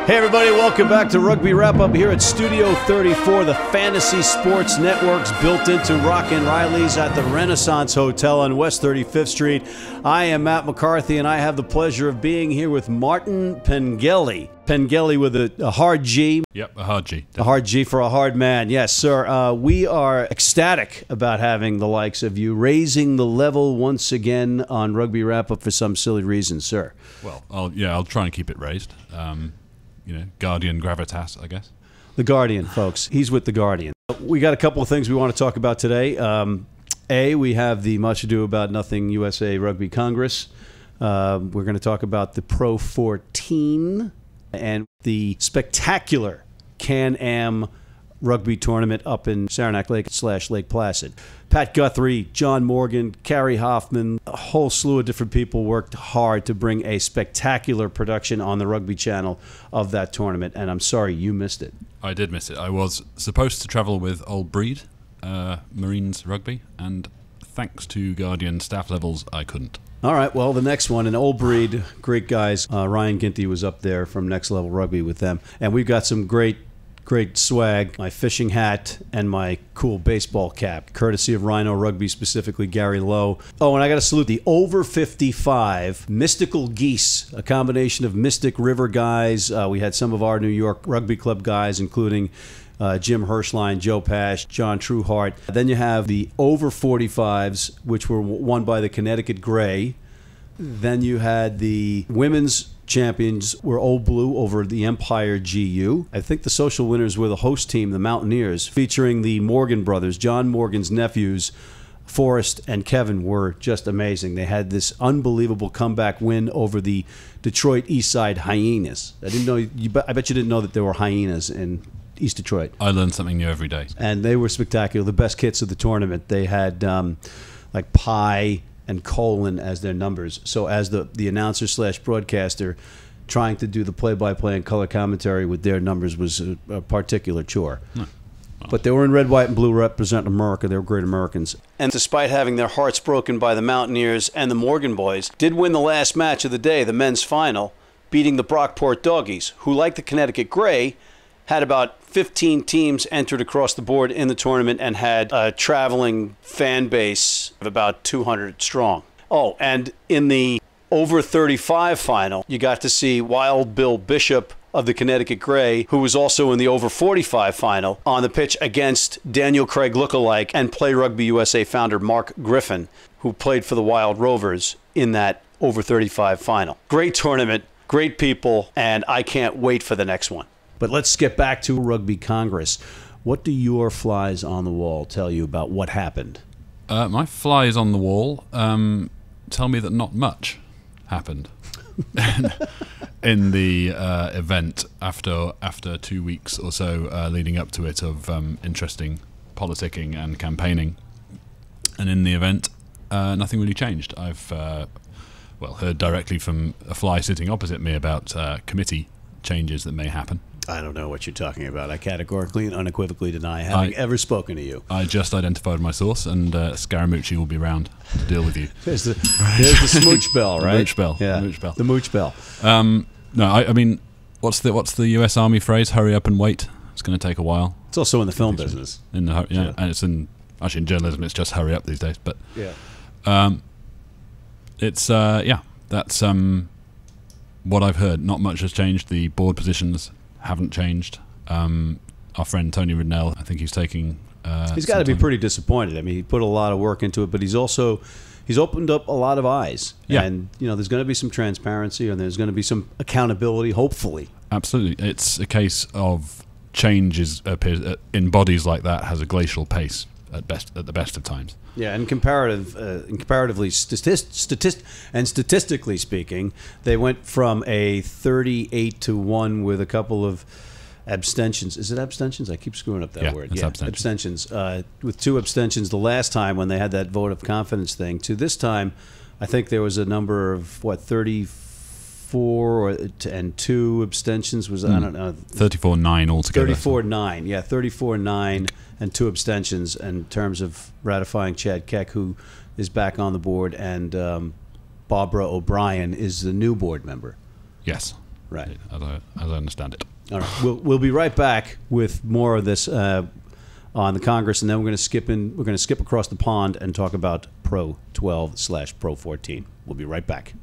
Hey everybody, welcome back to Rugby Wrap-Up here at Studio 34, the Fantasy Sports Network's built into Rockin' Riley's at the Renaissance Hotel on West 35th Street. I am Matt McCarthy, and I have the pleasure of being here with Martin Pengelly. Pengelly with a hard G. Yep, a hard G. Definitely. A hard G for a hard man. Yes, sir. We are ecstatic about having the likes of you raising the level once again on Rugby Wrap-Up for some silly reason, sir. Well, I'll try and keep it raised. Guardian gravitas, I guess. The Guardian, folks. He's with the Guardian. We got a couple of things we want to talk about today. We have the Much Ado About Nothing USA Rugby Congress. We're going to talk about the Pro 14 and the spectacular Can-Am rugby tournament up in Saranac Lake / Lake Placid. Pat Guthrie, John Morgan, Carrie Hoffman, a whole slew of different people worked hard to bring a spectacular production on the Rugby Channel of that tournament, and I'm sorry you missed it. I did miss it. I was supposed to travel with Old Breed, Marines Rugby, and thanks to Guardian staff levels, I couldn't. All right, well, the next one, an Old Breed, great guys. Ryan Ginty was up there from Next Level Rugby with them, and we've got some great swag, my fishing hat, and my cool baseball cap, courtesy of Rhino Rugby, specifically Gary Lowe. Oh, and I got to salute the over 55 Mystical Geese, a combination of Mystic River guys. We had some of our New York Rugby Club guys, including Jim Hirschline, Joe Pash, John Trueheart. Then you have the over 45s, which were won by the Connecticut Gray. Then you had the women's champions were Old Blue over the Empire GU. I think the social winners were the host team, the Mountaineers, featuring the Morgan brothers. John Morgan's nephews, Forrest and Kevin, were just amazing. They had this unbelievable comeback win over the Detroit Eastside Hyenas. I bet you didn't know that there were hyenas in East Detroit. I learn something new every day. And they were spectacular. The best kits of the tournament. They had like Pi and colon as their numbers. So as the announcer / broadcaster trying to do the play-by-play and color commentary with their numbers was a particular chore. No. But they were in red, white, and blue representing America. They were great Americans. And despite having their hearts broken by the Mountaineers and the Morgan boys, did win the last match of the day, the men's final, beating the Brockport Doggies, who, like the Connecticut Gray, had about 15 teams entered across the board in the tournament and had a traveling fan base of about 200 strong. Oh, and in the over 35 final, you got to see Wild Bill Bishop of the Connecticut Gray, who was also in the over 45 final, on the pitch against Daniel Craig lookalike and Play Rugby USA founder Mark Griffin, who played for the Wild Rovers in that over 35 final. Great tournament, great people, and I can't wait for the next one. But let's get back to Rugby Congress. What do your flies on the wall tell you about what happened? My flies on the wall tell me that not much happened in the event after 2 weeks or so leading up to it of interesting politicking and campaigning. And in the event, nothing really changed. I've heard directly from a fly sitting opposite me about committee changes that may happen. I don't know what you're talking about. I categorically and unequivocally deny having ever spoken to you. I just identified my source, and Scaramucci will be around to deal with you. There's the smooch bell, right? The mooch bell. Yeah, the mooch bell. The mooch bell. No, I mean, what's the U.S. Army phrase? Hurry up and wait. It's going to take a while. It's also in the film business. And it's in journalism. It's just hurry up these days. But yeah, that's what I've heard. Not much has changed. The board positions haven't changed. Our friend Tony Ridnell, I think he's taking... he's got to be pretty disappointed. I mean, he put a lot of work into it, but he's opened up a lot of eyes. Yeah. And, there's going to be some transparency and there's going to be some accountability, hopefully. Absolutely. It's a case of change in bodies like that has a glacial pace at the best of times. Yeah, and comparatively, statistically speaking, they went from a 38-1 with a couple of abstentions. Is it abstentions? I keep screwing up that word. It's abstentions. With 2 abstentions the last time when they had that vote of confidence thing. To this time, I think there was a number of 34 and 2 abstentions. I don't know. 34-9 altogether. 34-9. Yeah, 34-9. And 2 abstentions in terms of ratifying Chad Keck, who is back on the board, and Barbara O'Brien is the new board member. Yes. Right. as I understand it. All right. We'll be right back with more of this on the Congress, and then we're going to skip in. We're going to skip across the pond and talk about Pro 12/Pro 14. We'll be right back.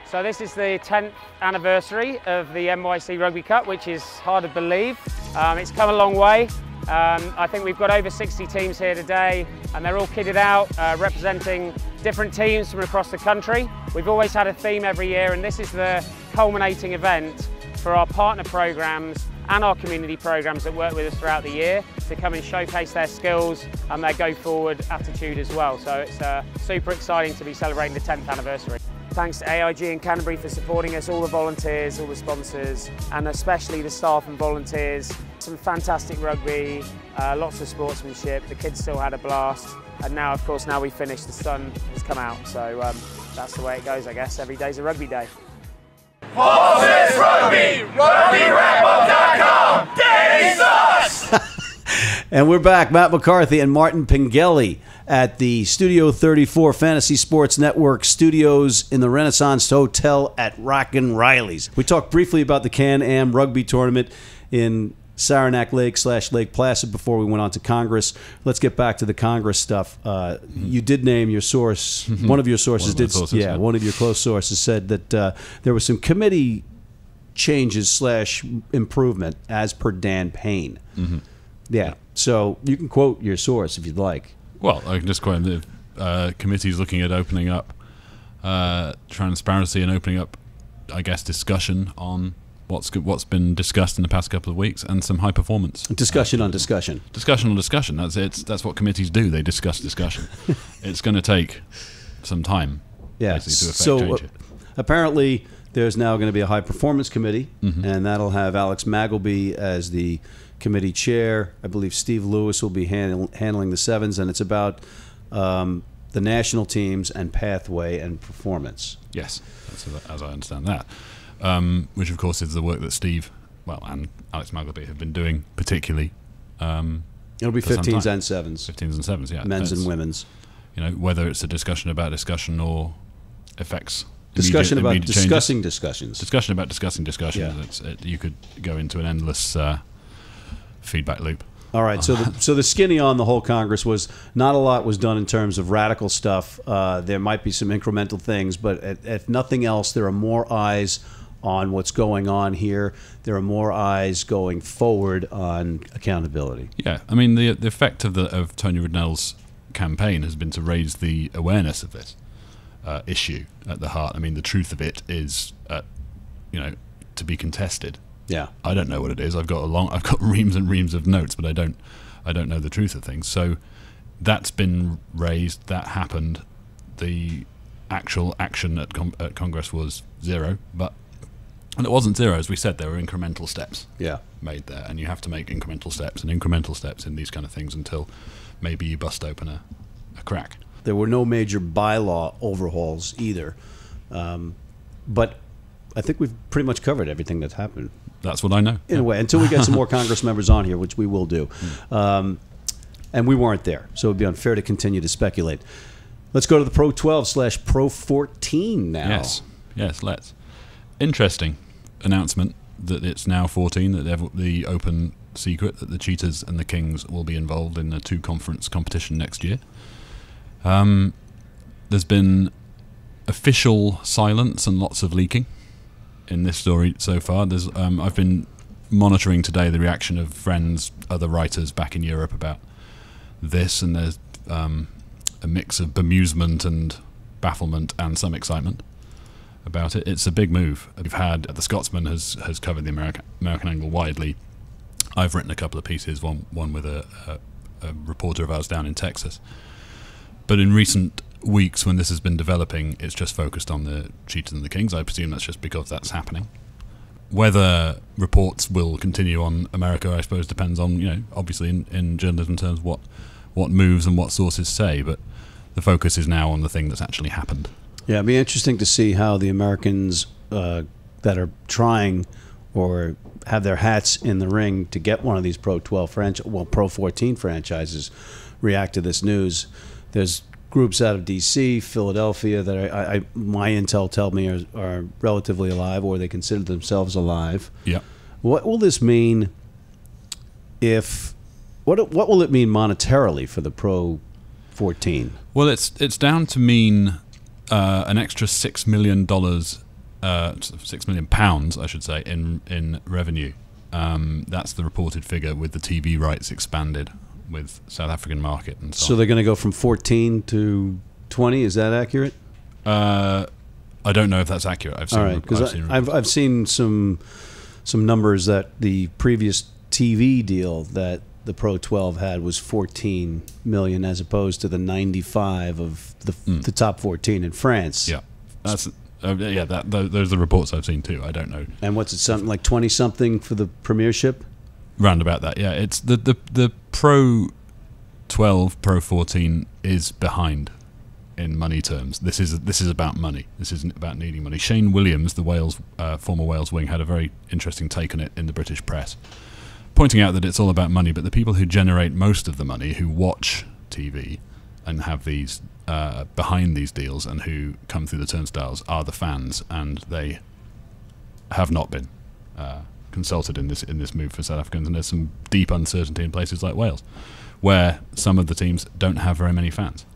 So this is the 10th anniversary of the NYC Rugby Cup, which is hard to believe. It's come a long way. I think we've got over 60 teams here today, and they're all kitted out, representing different teams from across the country. We've always had a theme every year, and this is the culminating event for our partner programs and our community programs that work with us throughout the year to come and showcase their skills and their go-forward attitude as well. So it's super exciting to be celebrating the 10th anniversary. Thanks to AIG and Canterbury for supporting us, all the volunteers, all the sponsors, and especially the staff and volunteers. Some fantastic rugby, lots of sportsmanship. The kids still had a blast. And now, of course, now we finished, the sun has come out. So that's the way it goes, I guess. Every day's a rugby day. Horses Rugby, RugbyWrapUp.com, Danny Sauce! And we're back, Matt McCarthy and Martin Pengelly at the Studio 34 Fantasy Sports Network studios in the Renaissance Hotel at Rockin' Riley's. We talked briefly about the Can-Am rugby tournament in Saranac Lake / Lake Placid before we went on to Congress. Let's get back to the Congress stuff. You did name your source. One of your sources did. Yeah, one of your close sources said that there was some committee changes / improvement as per Dan Payne. Yeah. So you can quote your source if you'd like. Well, I can just quote him. The committee's looking at opening up transparency and opening up, I guess, discussion on what's been discussed in the past couple of weeks, and some high performance discussion on discussion. Discussion on discussion. That's it. That's what committees do. They discuss discussion. It's going to take some time. Yeah. To affect so change it. Apparently, there's now going to be a high performance committee, and that'll have Alex Magleby as the committee chair. I believe Steve Lewis will be handling the sevens, and it's about the national teams and pathway and performance. Yes, that's as I understand that. Which of course is the work that Steve, and Alex Magleby have been doing particularly. It'll be 15s and 7s. 15s and 7s, yeah. Men's and women's. You know, whether it's a discussion about discussion or effects. Discussion about immediate discussing changes. discussions. Discussion about discussing discussion. Yeah. You could go into an endless feedback loop. All right, so the skinny on the whole Congress was not a lot was done in terms of radical stuff. There might be some incremental things, but if nothing else, there are more eyes on what's going on here. There are more eyes going forward on accountability. Yeah, I mean the effect of Tony Ridnell's campaign has been to raise the awareness of this issue at the heart. I mean, the truth of it is, to be contested. Yeah, I don't know what it is. I've got reams and reams of notes, but I don't know the truth of things. So that's been raised. That happened. The actual action at Congress was zero, and it wasn't zero, as we said. There were incremental steps. Made there, and you have to make incremental steps in these kind of things until maybe you bust open a crack. There were no major bylaw overhauls either, but I think we've pretty much covered everything that's happened. That's what I know. In a way, until we get some more Congress members on here, which we will do. And we weren't there, so it would be unfair to continue to speculate. Let's go to the Pro 12 / Pro 14 now. Yes, let's. Interesting announcement that it's now 14, that the open secret that the Cheetahs and the Kings will be involved in a 2-conference competition next year. There's been official silence and lots of leaking in this story so far. I've been monitoring today the reaction of friends, other writers back in Europe about this, and there's a mix of bemusement and bafflement and some excitement about it. It's a big move. We've had the Scotsman has covered the American angle widely. I've written a couple of pieces, one with a reporter of ours down in Texas. But in recent weeks, when this has been developing, it's just focused on the Cheetahs and the Kings. I presume that's just because that's happening. Whether reports will continue on America, I suppose, depends on, obviously in journalism terms, what moves and what sources say. But the focus is now on the thing that's actually happened. Yeah, it'd be interesting to see how the Americans that are trying or have their hats in the ring to get one of these Pro 14 franchises react to this news. There's groups out of D.C., Philadelphia that my intel tell me are relatively alive, or they consider themselves alive. Yeah. What will this mean what will it mean monetarily for the Pro 14? Well, it's down to mean an extra $6 million, £6 million, I should say, in revenue. That's the reported figure, with the TV rights expanded with South African market and so on. So they're going to go from 14 to 20. Is that accurate? I don't know if that's accurate. I've seen some numbers that the previous TV deal that the Pro 12 had was 14 million, as opposed to the 95 of the top 14 in France. Yeah, that's those are the reports I've seen too. I don't know. And what's it, something like 20 something for the Premiership? Round about that, yeah. It's the Pro 12, Pro 14 is behind in money terms. This is about money. This isn't about needing money. Shane Williams, the former Wales wing, had a very interesting take on it in the British press, pointing out that it's all about money, but the people who generate most of the money, who watch TV and have these behind these deals and who come through the turnstiles, are the fans, and they have not been consulted in this move for South Africans. And there's some deep uncertainty in places like Wales, where some of the teams don't have very many fans.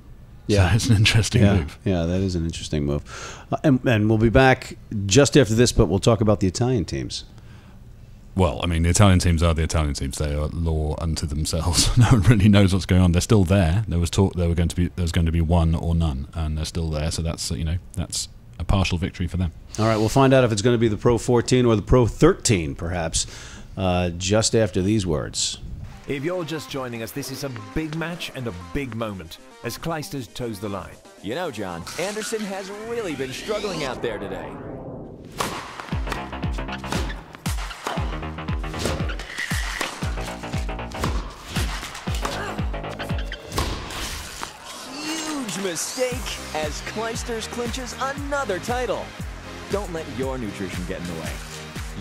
Yeah, so it's an interesting move. Yeah, that is an interesting move. And we'll be back just after this, but we'll talk about the Italian teams. Well, I mean, the Italian teams are the Italian teams. They are law unto themselves. No one really knows what's going on. They're still there. There was talk there was going to be one or none, and they're still there. So that's that's a partial victory for them. All right, we'll find out if it's going to be the Pro 14 or the Pro 13, perhaps, just after these words. If you're just joining us, this is a big match and a big moment as Clijsters toes the line. You know, John, Anderson has really been struggling out there today. Mistake as Clijsters clinches another title. Don't let your nutrition get in the way.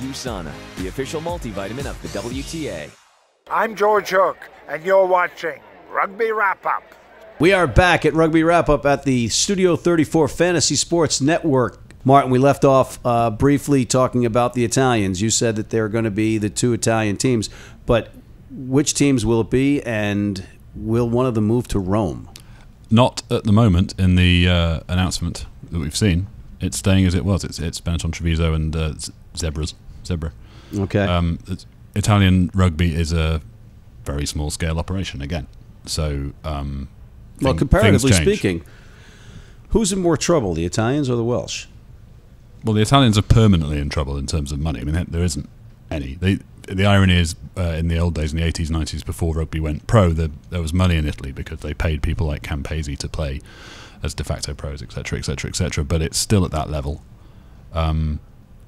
USANA, the official multivitamin of the WTA. I'm George Hook, and you're watching Rugby Wrap-Up. We are back at Rugby Wrap-Up at the Studio 34 Fantasy Sports Network. Martin, we left off briefly talking about the Italians. You said that there are going to be the two Italian teams, but which teams will it be, and will one of them move to Rome? Not at the moment in the announcement that we've seen. It's staying as it was. It's Benetton Treviso and Zebra. Okay. Italian rugby is a very small scale operation again. So, well, comparatively speaking, who's in more trouble, the Italians or the Welsh? Well, the Italians are permanently in trouble in terms of money. I mean, there isn't any. The irony is, in the old days, in the 80s, 90s, before rugby went pro, there was money in Italy because they paid people like Campesi to play as de facto pros, etc., etc., etc. But it's still at that level. I mean,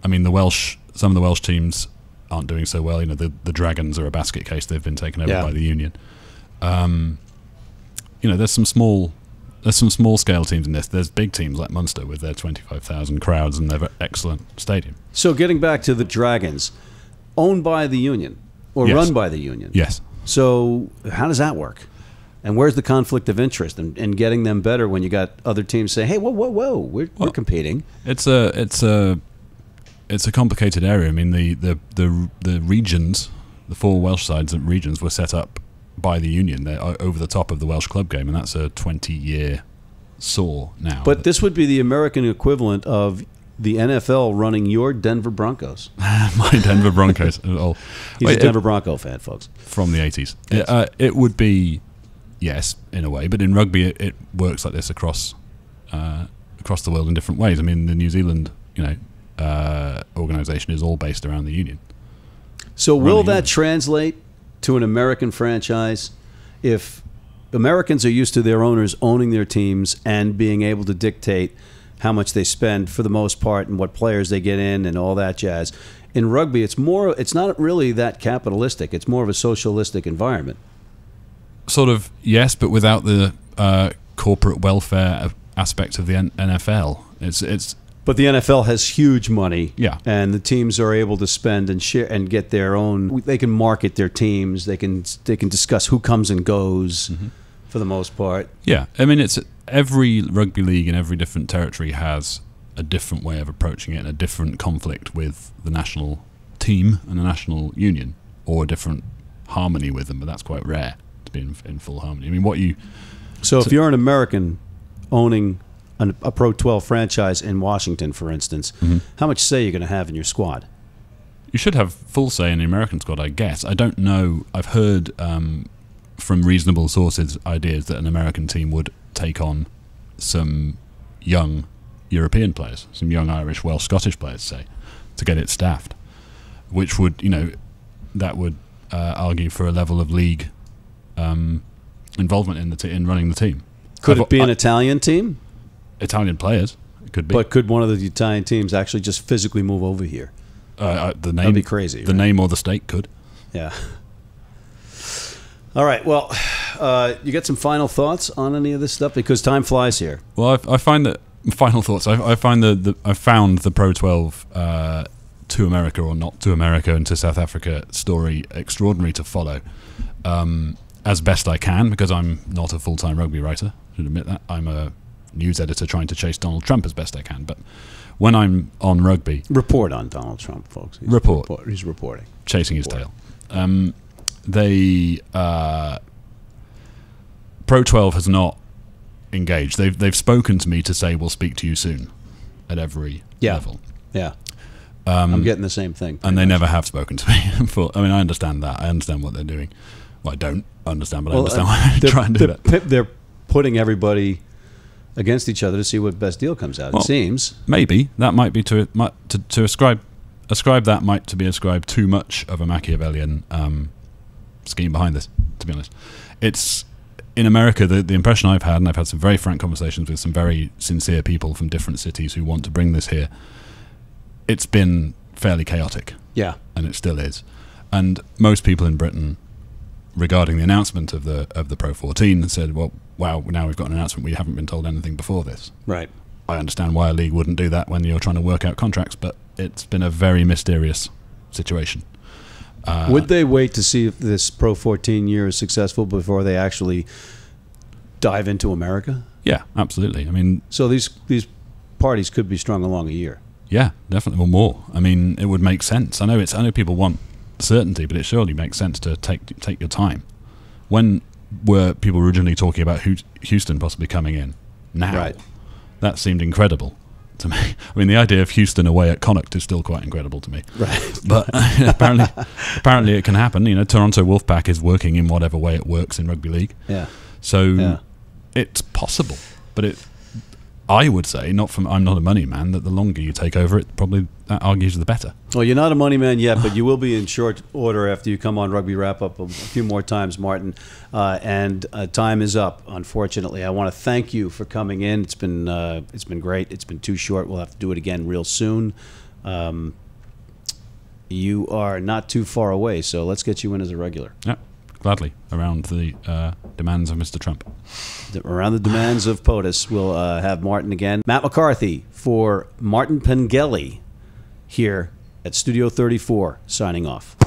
some of the Welsh teams aren't doing so well. You know, the Dragons are a basket case; they've been taken over by the Union. There's some small scale teams in this. There's big teams like Munster with their 25,000 crowds and their excellent stadium. So, getting back to the Dragons. Owned by the Union, or run by the Union. Yes. So how does that work? And where's the conflict of interest in getting them better when you got other teams say, "Hey, whoa, we're competing." It's a complicated area. I mean, the regions, the four Welsh sides of regions, were set up by the Union. They're over the top of the Welsh club game, and that's a 20-year saw now. But this would be the American equivalent of the NFL running your Denver Broncos. My Denver Broncos. He's a Denver Bronco fan, folks. From the 80s. Yes. It would be, yes, in a way, but in rugby it works like this across the world in different ways. I mean, the New Zealand organisation is all based around the Union. So will that translate to an American franchise if Americans are used to their owners owning their teams and being able to dictate how much they spend for the most part and what players they get in and all that jazz? In rugby, it's not really that capitalistic. It's more of a socialistic environment. Sort of, yes, but without the corporate welfare aspect of the NFL. But the NFL has huge money, yeah, and the teams are able to spend and share and get their own. They can market their teams. They can discuss who comes and goes, for the most part. Yeah, I mean, it's every rugby league in every different territory has a different way of approaching it and a different conflict with the national team and the national union, or a different harmony with them, but that's quite rare to be in full harmony. I mean, So if you're an American owning a Pro 12 franchise in Washington, for instance, how much say are you going to have in your squad? You should have full say in the American squad, I guess. I don't know. I've heard from reasonable sources ideas that an American team would take on some young European players, some young Irish, Welsh, Scottish players, say, to get it staffed, which would, that would argue for a level of league involvement in running the team. Could it be an Italian team? Italian players, it could be. But could one of the Italian teams actually just physically move over here? The name, that'd be crazy. The name or the state could. Yeah. All right. Well, you got some final thoughts on any of this stuff, because time flies here. Well, I find that final thoughts. I find I found the Pro 12 to America or not to America and to South Africa story extraordinary to follow, as best I can, because I'm not a full-time rugby writer. I should admit that. I'm a news editor trying to chase Donald Trump as best I can. But when I'm on rugby, report on Donald Trump, folks. He's reporting, chasing his tail. Pro 12 has not engaged. They've spoken to me to say we'll speak to you soon at every level. Yeah. I'm getting the same thing. And they never have spoken to me. I mean, I understand that. I understand what they're doing. Well, I don't understand, but I understand why they're trying to do that. They're putting everybody against each other to see what best deal comes out. Well, it seems. Maybe that might be to ascribe that might to be ascribed too much of a Machiavellian scheme behind this. To be honest, it's in America. The impression I've had, and I've had some very frank conversations with some very sincere people from different cities who want to bring this here. It's been fairly chaotic. Yeah, and it still is. And most people in Britain, regarding the announcement of the Pro 14, said, "Well, wow, now we've got an announcement. We haven't been told anything before this." Right. I understand why a league wouldn't do that when you're trying to work out contracts, but it's been a very mysterious situation. Would they wait to see if this Pro 14 year is successful before they actually dive into America? Yeah, absolutely. I mean, so these parties could be strung along a year. Yeah, definitely, or more. I mean, it would make sense. I know people want certainty, but it surely makes sense to take your time. When were people originally talking about Houston possibly coming in? Now, right. That seemed incredible to me. I mean, the idea of Houston away at Connacht is still quite incredible to me. Right. But apparently it can happen. Toronto Wolfpack is working in whatever way it works in rugby league. Yeah. So it's possible, but I would say, I'm not a money man, that the longer you take over it, probably that argues the better. Well, you're not a money man yet, but you will be in short order after you come on Rugby Wrap Up a few more times, Martin. And time is up, unfortunately. I want to thank you for coming in. It's been great. It's been too short. We'll have to do it again real soon. You are not too far away, so let's get you in as a regular. Yeah, gladly, around the demands of Mr. Trump. Around the demands of POTUS, we'll have Martin again. Matt McCarthy for Martin Pengelly here at Studio 34, signing off.